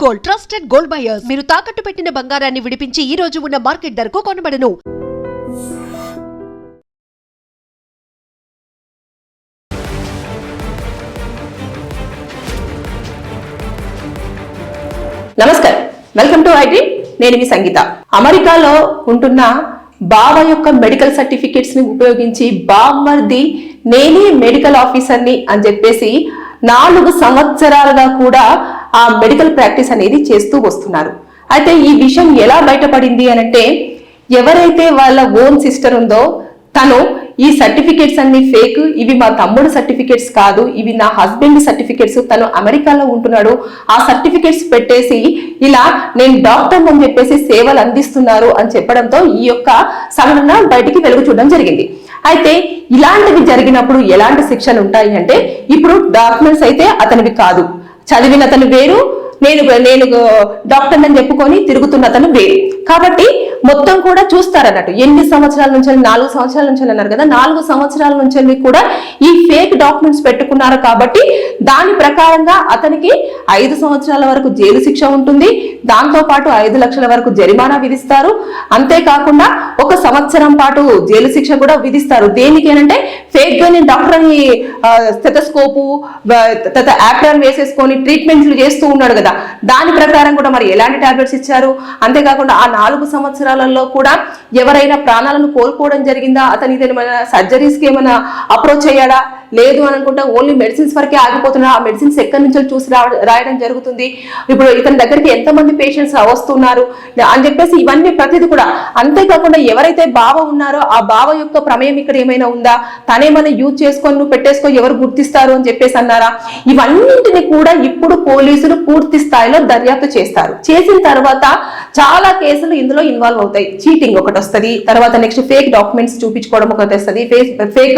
Gold, trusted gold buyers. మీరు తాకట్టు పెట్టిన బంగారాన్ని విడిపించి ఈ రోజు ఉన్న మార్కెట్ ధరకు కొనబడను. నమస్కారం, వెల్కమ్ టు ఐ డ్రీమ్. నేను మీ సంగీత. అమెరికాలో ఉంటున్న బావ యొక్క మెడికల్ సర్టిఫికేట్స్ ని ఉపయోగించి బామ్మర్ది నేనే మెడికల్ ఆఫీసర్ని అని చెప్పేసి 4 సంవత్సరాలుగా కూడా ఆ మెడికల్ ప్రాక్టీస్ అనేది చేస్తూ వస్తున్నారు. అయితే ఈ విషయం ఎలా బయటపడింది అనంటే, ఎవరైతే వాళ్ళ ఓన్ సిస్టర్ ఉందో తను ఈ సర్టిఫికేట్స్ అన్ని ఫేక్, ఇవి మా తమ్ముడు సర్టిఫికేట్స్ కాదు, ఇవి నా హస్బెండ్ సర్టిఫికేట్స్, తను అమెరికాలో ఉంటున్నాడు, ఆ సర్టిఫికేట్స్ పెట్టేసి ఇలా నేను డాక్టర్ అని చెప్పేసి సేవలు అందిస్తున్నారు అని చెప్పడంతో ఈ యొక్క సంఘటన బయటికి వెలుగు చూడడం జరిగింది. అయితే ఇలాంటివి జరిగినప్పుడు ఎలాంటి శిక్షలు ఉంటాయి అంటే, ఇప్పుడు డాక్యుమెంట్స్ అయితే అతనివి కాదు, చదివిన అతను వేరు, నేను డాక్టర్ అని చెప్పుకొని తిరుగుతున్న అతను వేరు. కాబట్టి మొత్తం కూడా చూస్తారన్నట్టు ఎన్ని సంవత్సరాల నుంచి, 4 సంవత్సరాల నుంచి అన్నారు కదా, 4 సంవత్సరాల నుంచి కూడా ఈ ఫేక్ డాక్యుమెంట్స్ పెట్టుకున్నారు. కాబట్టి దాని ప్రకారంగా అతనికి 5 సంవత్సరాల వరకు జైలు శిక్ష ఉంటుంది, దాంతో పాటు 5 లక్షల వరకు జరిమానా విధిస్తారు. అంతేకాకుండా 1 సంవత్సరం పాటు జైలు శిక్ష కూడా విధిస్తారు. దేనికి అంటే, ఫేక్ గా నేను డాక్టర్ అని స్టెతస్కోపు యాప్రాన్ వేసేసుకొని ట్రీట్మెంట్లు చేస్తూ ఉన్నాడు కదా, దాని ప్రకారం కూడా మరి ఎలాంటి టాబ్లెట్స్ ఇచ్చారు. అంతేకాకుండా ఆ 4 సంవత్సరాలలో కూడా ఎవరైనా ప్రాణాలను కోల్పోవడం జరిగిందా, అతని ఏమైనా సర్జరీస్ కి ఏమైనా అప్రోచ్ అయ్యాడా, లేదు అని అనుకుంటా ఓన్లీ మెడిసిన్స్ వరకే ఆగిపోతున్నా, ఆ మెడిసిన్స్ ఎక్కడి నుంచో చూసి రాయడం జరుగుతుంది, ఇప్పుడు ఇతని దగ్గరికి ఎంతమంది పేషెంట్స్ వస్తున్నారు అని చెప్పేసి ఇవన్నీ ప్రతిదీ కూడా. అంతేకాకుండా ఎవరైతే బావ ఉన్నారో ఆ బావ యొక్క ప్రమేయం ఇక్కడ ఏమైనా ఉందా, తనేమైనా యూజ్ చేసుకొని నువ్వు పెట్టేసుకో, ఎవరు గుర్తిస్తారు అని చెప్పేసి అన్నారా, ఇవన్నింటిని కూడా ఇప్పుడు పోలీసులు పూర్తి స్థాయిలో దర్యాప్తు చేస్తారు. చేసిన తర్వాత చాలా కేసులు ఇందులో ఇన్వాల్వ్ అవుతాయి. చీటింగ్ ఒకటి వస్తుంది, తర్వాత నెక్స్ట్ ఫేక్ డాక్యుమెంట్స్ చూపించుకోవడం ఒకటి వస్తుంది, ఫేక్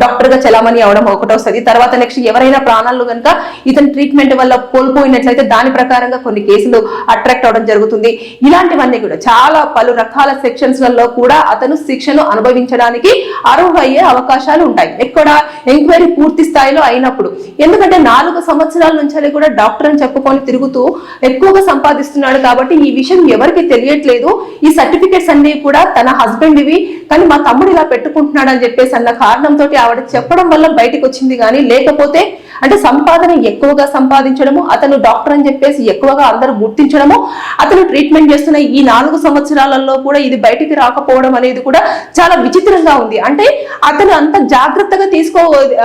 డాక్టర్ గా చలామణి అవడం ఒకటి వస్తుంది, తర్వాత నెక్స్ట్ ఎవరైనా ప్రాణాలు కనుక ఇతని ట్రీట్మెంట్ వల్ల కోల్పోయినట్లయితే దాని ప్రకారంగా కొన్ని కేసులు అట్రాక్ట్ అవడం జరుగుతుంది. ఇలాంటివన్నీ కూడా చాలా పలు రకాల సెక్షన్స్ లలో కూడా అతను శిక్షను అనుభవించడానికి అర్హులయ్యే అవకాశాలు ఉంటాయి, ఎక్కడ ఎంక్వైరీ పూర్తి స్థాయిలో అయినప్పుడు. ఎందుకంటే 4 సంవత్సరాల నుంచి కూడా డాక్టర్ అని చెప్పుకొని తిరుగుతూ ఎక్కువగా సంపాదిస్తున్నాడు. కాబట్టి ఈ విషయం ఎవరికి తెలియట్లేదు. ఈ సర్టిఫికేట్స్ అన్ని కూడా తన హస్బెండ్ ఇవి, కానీ మా తమ్ముడు ఇలా పెట్టుకుంటున్నాడు అని చెప్పేసి అన్న కారణంతో ఆవిడ చెప్పడం వల్ల బయటకు వచ్చింది. కానీ లేకపోతే అంటే సంపాదన ఎక్కువగా సంపాదించడము, అతను డాక్టర్ అని చెప్పేసి ఎక్కువగా అందరూ గుర్తించడము, అతను ట్రీట్మెంట్ చేస్తున్న ఈ 4 సంవత్సరాలలో కూడా ఇది బయటికి రాకపోవడం అనేది కూడా చాలా విచిత్రంగా ఉంది. అంటే అతను అంత జాగ్రత్తగా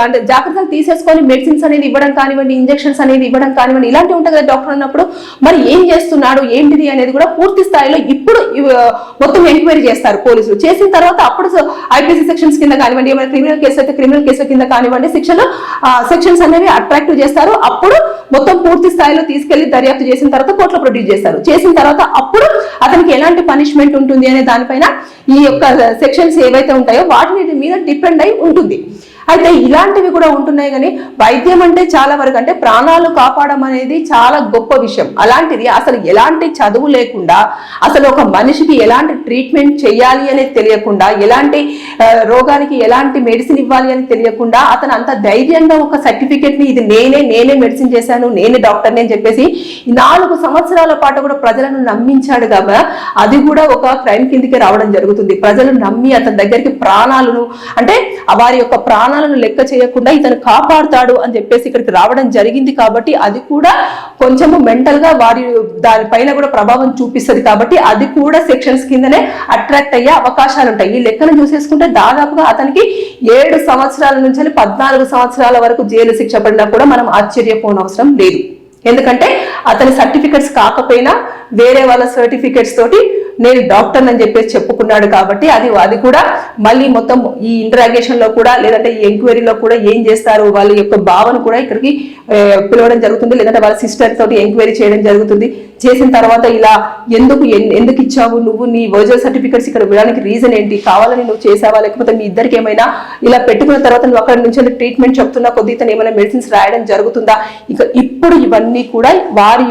అంటే జాగ్రత్తగా తీసేసుకొని మెడిసిన్స్ అనేది ఇవ్వడం కానివ్వండి, ఇంజెక్షన్స్ అనేది ఇవ్వడం కానివ్వండి, ఇలాంటివి ఉంటుంది కదా డాక్టర్ అన్నప్పుడు. మరి ఏం చేస్తున్నాడు ఏంటిది అనేది కూడా పూర్తి స్థాయిలో ఇప్పుడు మొత్తం ఎంక్వైరీ చేస్తారు పోలీసులు. చేసిన తర్వాత అప్పుడు ఐపీసీ సెక్షన్స్ కింద కానివ్వండి, ఏమైనా క్రిమినల్ కేసు అయితే క్రిమినల్ కేసుల కింద కానివ్వండి, సెక్షన్స్ అనేవి అట్రాక్టివ్ చేస్తారు. అప్పుడు మొత్తం పూర్తి స్థాయిలో తీసుకెళ్లి దర్యాప్తు చేసిన తర్వాత కోర్టులో ప్రొడ్యూస్ చేస్తారు. చేసిన తర్వాత అప్పుడు అతనికి ఎలాంటి పనిష్మెంట్ ఉంటుంది అనే దానిపైన ఈ యొక్క సెక్షన్స్ ఏవైతే ఉంటాయో వాటి మీద డిపెండ్ అయి ఉంటుంది. అయితే ఇలాంటివి కూడా ఉంటున్నాయి. కానీ వైద్యం అంటే చాలా వరకు అంటే ప్రాణాలు కాపాడడం అనేది చాలా గొప్ప విషయం. అలాంటిది అసలు ఎలాంటి చదువు లేకుండా, అసలు ఒక మనిషికి ఎలాంటి ట్రీట్మెంట్ చేయాలి అనేది తెలియకుండా, ఎలాంటి రోగానికి ఎలాంటి మెడిసిన్ ఇవ్వాలి అని తెలియకుండా అతను అంత ధైర్యంగా ఒక సర్టిఫికేట్ ని ఇది నేనే మెడిసిన్ చేశాను, నేనే డాక్టర్ని అని చెప్పేసి 4 సంవత్సరాల పాటు కూడా ప్రజలను నమ్మించాడు. కాబట్టి అది కూడా ఒక క్రైమ్ కిందికి రావడం జరుగుతుంది. ప్రజలు నమ్మి అతని దగ్గరికి ప్రాణాలను అంటే వారి యొక్క ప్రాణాలను లెక్క చేయకుండా ఇతను కాపాడుతాడు అని చెప్పేసి ఇక్కడికి రావడం జరిగింది. కాబట్టి అది కూడా కొంచెము మెంటల్ గా దానిపైన కూడా ప్రభావం చూపిస్తుంది. కాబట్టి అది కూడా సెక్షన్స్ కిందనే అట్రాక్ట్ అయ్యే అవకాశాలు ఉంటాయి. ఈ లెక్కను చూసేసుకుంటే దాదాపుగా అతనికి 7 సంవత్సరాల నుంచి 14 సంవత్సరాల వరకు జైలు శిక్ష పడినా కూడా మనం ఆశ్చర్యపోనవసరం లేదు. ఎందుకంటే అతని సర్టిఫికెట్స్ కాకపోయినా వేరే వాళ్ళ సర్టిఫికెట్స్ తోటి నేను డాక్టర్ అని చెప్పేసి చెప్పుకున్నాడు. కాబట్టి అది కూడా మళ్ళీ మొత్తం ఈ ఇంటరాగేషన్ లో కూడా లేదంటే ఈ ఎంక్వైరీలో కూడా ఏం చేస్తారు, వాళ్ళ యొక్క భావన కూడా ఇక్కడికి పిలవడం జరుగుతుంది, లేదంటే వాళ్ళ సిస్టర్ తోటి ఎంక్వైరీ చేయడం జరుగుతుంది. చేసిన తర్వాత ఇలా ఎందుకు ఇచ్చావు నువ్వు, నీ ఒరిజినల్ సర్టిఫికెట్స్ ఇక్కడ ఇవ్వడానికి రీజన్ ఏంటి, కావాలని నువ్వు చేసావా, లేకపోతే మీ ఇద్దరికి ఏమైనా ఇలా పెట్టుకున్న తర్వాత నువ్వు అక్కడ నుంచి ట్రీట్మెంట్ చెప్తున్నా కొద్ది తను ఏమైనా మెడిసిన్స్ రాయడం జరుగుతుందా. ఇక ఇప్పుడు ఇవన్నీ కూడా వారి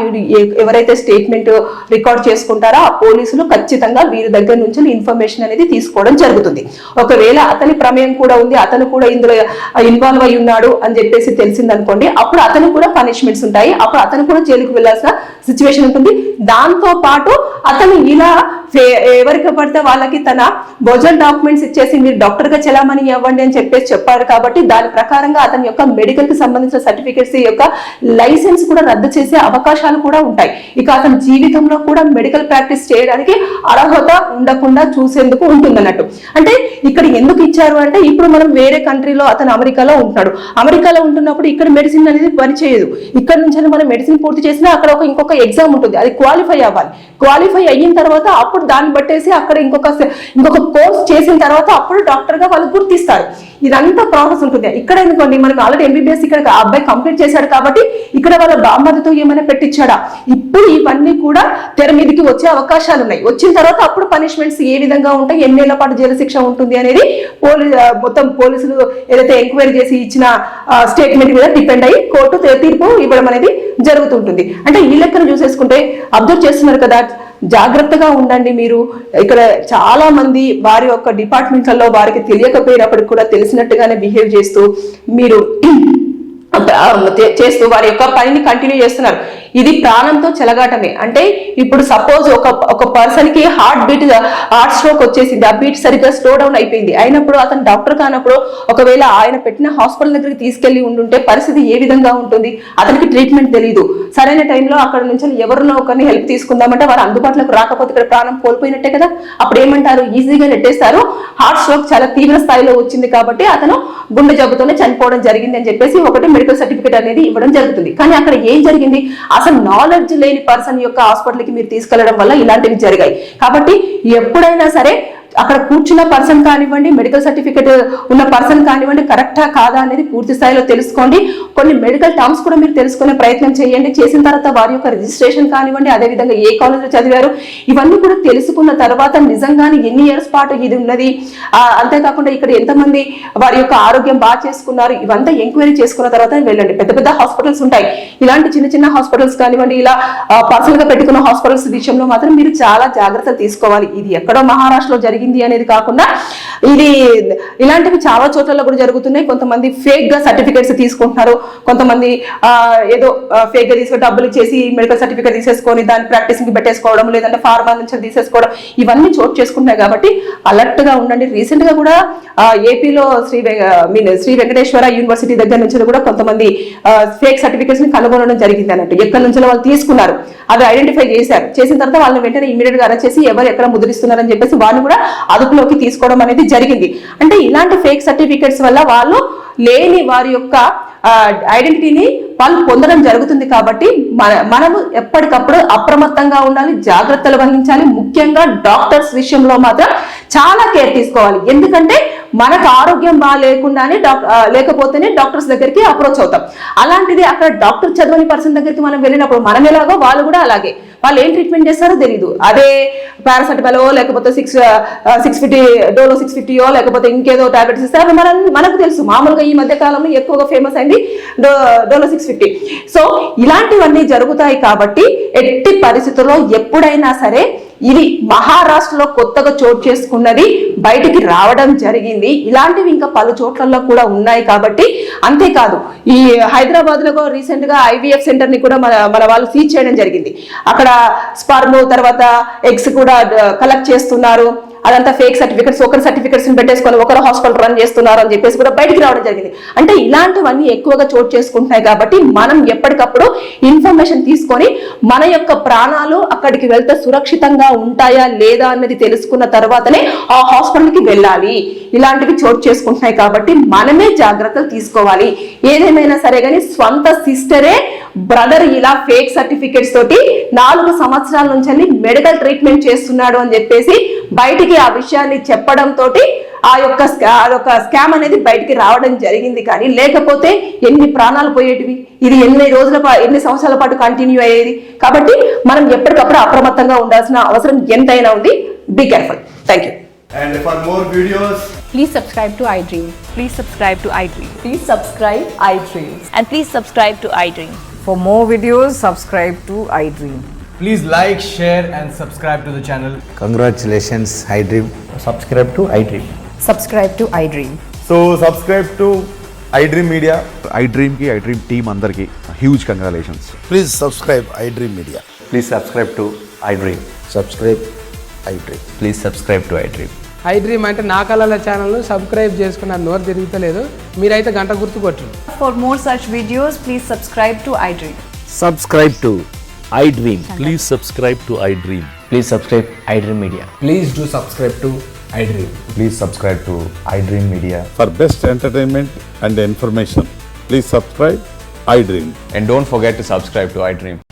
ఎవరైతే స్టేట్మెంట్ రికార్డ్ చేసుకుంటారో ఆ పోలీసులు ఖచ్చితంగా వీరి దగ్గర నుంచి ఇన్ఫర్మేషన్ అనేది తీసుకోవడం జరుగుతుంది. ఒకవేళ అతని ప్రమేయం కూడా ఉంది, అతను కూడా ఇందులో ఇన్వాల్వ్ అయి ఉన్నాడు అని చెప్పేసి తెలిసిందనుకోండి, అప్పుడు అతను కూడా పనిష్మెంట్స్ ఉంటాయి, అప్పుడు అతను కూడా జైలుకు వెళ్లాల్సిన సిచ్యువేషన్ ఉంటుంది. దాంతో పాటు అతను ఇలా ఎవరికి పడితే వాళ్ళకి తన బొజల్ డాక్యుమెంట్స్ ఇచ్చేసి మీరు డాక్టర్ గా చెలామణి అవ్వండి అని చెప్పేసి చెప్పారు. కాబట్టి దాని ప్రకారంగా అతని యొక్క మెడికల్ కి సంబంధించిన సర్టిఫికేట్స్ యొక్క లైసెన్స్ కూడా రద్దు చేసే అవకాశాలు కూడా ఉంటాయి. ఇక అతని జీవితంలో కూడా మెడికల్ ప్రాక్టీస్ చేయడానికి అర్హత ఉండకుండా చూసేందుకు ఉంటుందన్నట్టు. అంటే ఇక్కడ ఎందుకు ఇచ్చారు అంటే, ఇప్పుడు మనం వేరే కంట్రీలో అతను అమెరికాలో ఉంటున్నాడు. అమెరికాలో ఉంటున్నప్పుడు ఇక్కడ మెడిసిన్ అనేది పనిచేయదు. ఇక్కడ నుంచి మనం మెడిసిన్ పూర్తి చేసినా అక్కడ ఇంకొక ఎగ్జామ్ ఉంటుంది, అది క్వాలిఫై అవ్వాలి. క్వాలిఫై అయిన తర్వాత అప్పుడు దాన్ని బట్టేసి అక్కడ ఇంకొక కోర్స్ చేసిన తర్వాత అప్పుడు డాక్టర్ గా వాళ్ళు గుర్తిస్తారు. ఇదంతా ప్రాసెస్ ఉంటుంది. ఇక్కడ ఎందుకోండి, మనం ఆల్రెడీ ఎంబీబీఎస్ ఇక్కడ అబ్బాయి కంప్లీట్ చేశాడు కాబట్టి ఇక్కడ వాళ్ళ బామ్మతో ఏమైనా పెట్టించాడా, ఇప్పుడు ఇవన్నీ కూడా తెర మీదకి వచ్చే అవకాశాలు ఉన్నాయి. వచ్చిన తర్వాత అప్పుడు పనిష్మెంట్స్ ఏ విధంగా ఉంటాయి, ఎన్నేళ్ల పాటు జైలు శిక్ష ఉంటుంది అనేది మొత్తం పోలీసులు ఏదైతే ఎంక్వైరీ చేసి ఇచ్చిన స్టేట్మెంట్ మీద డిపెండ్ అయ్యి కోర్టు తీర్పు ఇవ్వడం అనేది జరుగుతుంటుంది. అంటే ఈ లెక్కను చూసేసుకుంటే అబ్జర్వ్ చేస్తున్నారు కదా, జాగ్రత్తగా ఉండండి. మీరు ఇక్కడ చాలా మంది వారి యొక్క డిపార్ట్మెంట్లలో వారికి తెలియకపోయినప్పటికీ కూడా తెలిసినట్టుగానే బిహేవ్ చేస్తూ మీరు చేస్తూ వారి యొక్క పనిని కంటిన్యూ చేస్తున్నారు. ఇది ప్రాణంతో చెలగాటమే. అంటే ఇప్పుడు సపోజ్ ఒక పర్సన్ కి హార్ట్ స్ట్రోక్ వచ్చేసింది, ఆ బీట్ సరిగ్గా స్లో డౌన్ అయిపోయింది. అయినప్పుడు అతను డాక్టర్ కానప్పుడు ఒకవేళ ఆయన పెట్టిన హాస్పిటల్ దగ్గరికి తీసుకెళ్లి ఉండుంటే పరిస్థితి ఏ విధంగా ఉంటుంది, అతనికి ట్రీట్మెంట్ తెలియదు. సరైన టైంలో అక్కడ నుంచి ఎవరినో ఒకరిని హెల్ప్ తీసుకుందామంటే వారు అందుబాటులోకి రాకపోతే ఇక్కడ ప్రాణం కోల్పోయినట్టే కదా. అప్పుడు ఏమంటారు, ఈజీగా నెట్టేస్తారు. హార్ట్ స్ట్రోక్ చాలా తీవ్ర స్థాయిలో వచ్చింది కాబట్టి అతను గుండె జబ్బుతోనే చనిపోవడం జరిగింది అని చెప్పేసి ఒకటి మెడికల్ సర్టిఫికేట్ అనేది ఇవ్వడం జరుగుతుంది. కానీ అక్కడ ఏం జరిగింది, అసలు నాలెడ్జ్ లేని పర్సన్ యొక్క హాస్పిటల్కి మీరు తీసుకెళ్లడం వల్ల ఇలాంటివి జరిగాయి. కాబట్టి ఎప్పుడైనా సరే అక్కడ కూర్చున్న పర్సన్ కానివ్వండి, మెడికల్ సర్టిఫికేట్ ఉన్న పర్సన్ కానివ్వండి, కరెక్టా కాదా అనేది పూర్తి స్థాయిలో తెలుసుకోండి. కొన్ని మెడికల్ టర్మ్స్ కూడా మీరు తెలుసుకునే ప్రయత్నం చేయండి. చేసిన తర్వాత వారి యొక్క రిజిస్ట్రేషన్ కానివ్వండి, అదేవిధంగా ఏ కాలేజ్లో చదివారు, ఇవన్నీ కూడా తెలుసుకున్న తర్వాత నిజంగానే ఎన్ని ఇయర్స్ పాటు ఇది ఉన్నది, అంతేకాకుండా ఇక్కడ ఎంతమంది వారి యొక్క ఆరోగ్యం బాగా చేసుకున్నారు, ఇవంతా ఎంక్వైరీ చేసుకున్న తర్వాత వెళ్ళండి. పెద్ద పెద్ద హాస్పిటల్స్ ఉంటాయి, ఇలాంటి చిన్న చిన్న హాస్పిటల్స్ కానివ్వండి, ఇలా పర్సనల్ గా పెట్టుకున్న హాస్పిటల్స్ విషయంలో మాత్రం మీరు చాలా జాగ్రత్తలు తీసుకోవాలి. ఇది ఎక్కడో మహారాష్ట్రలో జరిగింది అనేది కాకుండా ఇది ఇలాంటివి చాలా చోట్ల కూడా జరుగుతున్నాయి. కొంతమంది ఫేక్ గా సర్టిఫికేట్స్ తీసుకుంటున్నారు, కొంతమంది ఏదో ఫేక్ గా తీసుకుని డబ్బులు ఇచ్చేసి మెడికల్ సర్టిఫికేట్ తీసేసుకొని దాన్ని ప్రాక్టీస్ కి పెట్టేసుకోవడం, లేదంటే ఫార్మా నుంచి తీసేసుకోవడం, ఇవన్నీ చోటు చేసుకుంటున్నాయి. కాబట్టి అలర్ట్ గా ఉండండి. రీసెంట్ గా కూడా ఏపీలో శ్రీ వెంకటేశ్వర యూనివర్సిటీ దగ్గర నుంచి కూడా కొంతమంది ఫేక్ సర్టిఫికేట్స్ ని కనుగొనడం జరిగింది అన్నట్టు. ఎక్కడి నుంచి వాళ్ళు తీసుకున్నారు అది ఐడెంటిఫై చేశారు. చేసిన తర్వాత వాళ్ళని వెంటనే ఇమీడియట్ గా అరెస్ట్ చేసి ఎవరు ఎక్కడ ముద్రిస్తున్నారని చెప్పేసి వాళ్ళు కూడా అదుపులోకి తీసుకోవడం అనేది జరిగింది. అంటే ఇలాంటి ఫేక్ సర్టిఫికేట్స్ వల్ల వాళ్ళు లేని వారి యొక్క ఐడెంటిటీని వాళ్ళు పొందడం జరుగుతుంది. కాబట్టి మనము ఎప్పటికప్పుడు అప్రమత్తంగా ఉండాలి, జాగ్రత్తలు వహించాలి. ముఖ్యంగా డాక్టర్స్ విషయంలో మాత్రం చాలా కేర్ తీసుకోవాలి. ఎందుకంటే మనకు ఆరోగ్యం లేకుండానే లేకపోతేనే డాక్టర్స్ దగ్గరికి అప్రోచ్ అవుతాం. అలాంటిది అక్కడ డాక్టర్ చదవని పర్సన్ దగ్గరికి మనం వెళ్ళినప్పుడు మనం ఎలాగో వాళ్ళు కూడా అలాగే, వాళ్ళు ఏం ట్రీట్మెంట్ చేస్తారో తెలియదు. అదే పారాసెటమాలో లేకపోతే 650 డోలో 650 లేకపోతే ఇంకేదో టాబ్లెట్స్ ఇస్తారు. మనకు తెలుసు, మామూలుగా ఈ మధ్య కాలంలో ఎక్కువగా ఫేమస్ అయింది డోలో 650. సో ఇలాంటివన్నీ జరుగుతాయి. కాబట్టి ఎట్టి పరిస్థితుల్లో ఎప్పుడైనా సరే ఇది మహారాష్ట్రలో కొత్తగా చోటు చేసుకున్నది, బయటికి రావడం జరిగింది. ఇలాంటివి ఇంకా పలు చోట్లలో కూడా ఉన్నాయి. కాబట్టి అంతేకాదు, ఈ హైదరాబాద్ లో రీసెంట్ గా ఐవీఎఫ్ సెంటర్ ని కూడా మన వాళ్ళు సీజ్ చేయడం జరిగింది. అక్కడ స్పర్మ్ తర్వాత ఎగ్స్ కూడా కలెక్ట్ చేస్తున్నారు. అదంతా ఫేక్ సర్టిఫికేట్స్, ఒకరి సర్టిఫికేట్స్ పెట్టేసుకొని ఒకరు హాస్పిటల్ రన్ చేస్తున్నారు అని చెప్పేసి కూడా బయటికి రావడం జరిగింది. అంటే ఇలాంటివన్నీ ఎక్కువగా చోటు చేసుకుంటున్నాయి. కాబట్టి మనం ఎప్పటికప్పుడు ఇన్ఫర్మేషన్ తీసుకొని మన యొక్క ప్రాణాలు అక్కడికి వెళ్తే సురక్షితంగా ఉంటాయా లేదా అన్నది తెలుసుకున్న తర్వాతనే ఆ హాస్పిటల్కి వెళ్ళాలి. ఇలాంటివి చోటు చేసుకుంటున్నాయి కాబట్టి మనమే జాగ్రత్తలు తీసుకోవాలి. ఏదేమైనా సరే కానీ స్వంత సిస్టరే బ్రదర్ ఇలా ఫేక్ సర్టిఫికేట్స్ తోటి 4 సంవత్సరాల నుంచి మెడికల్ ట్రీట్మెంట్ చేస్తున్నాడు అని చెప్పేసి బయటికి ఆ విషయాన్ని చెప్పడం తోటి ఆ యొక్క స్కామ్ అనేది బయటికి రావడం జరిగింది. కానీ లేకపోతే ఎన్ని ప్రాణాలు పోయేటివి, ఇది ఎన్ని సంవత్సరాల పాటు కంటిన్యూ అయ్యేది. కాబట్టి మనం ఎప్పటికప్పుడు అప్రమత్తంగా ఉండాల్సిన అవసరం ఎంతైనా ఉంది. Be careful. Thank you. And for more videos, please subscribe to iDream. Please subscribe to iDream. Please subscribe iDream. And please subscribe to iDream. For more videos, subscribe to iDream. please like, share and subscribe to the channel. Congratulations, iDream. Subscribe to iDream. Subscribe to iDream. So subscribe to iDream Media. iDream team andarki huge congratulations. Please subscribe iDream Media. Please subscribe to iDream. Subscribe iDream. Please subscribe to iDream. I dream అంటే నా కళల ఛానల్ను subscribe చేసుకున్న నోరు తిరుగుతలేదు, మీరైతే గంట గుర్తు కొట్టండి. For more such videos, please subscribe to iDream. Subscribe to iDream. Please subscribe to iDream. Please subscribe iDream Media. Please do subscribe to iDream. Please subscribe to iDream Media. For best entertainment and information, please subscribe iDream. And don't forget to subscribe to iDream.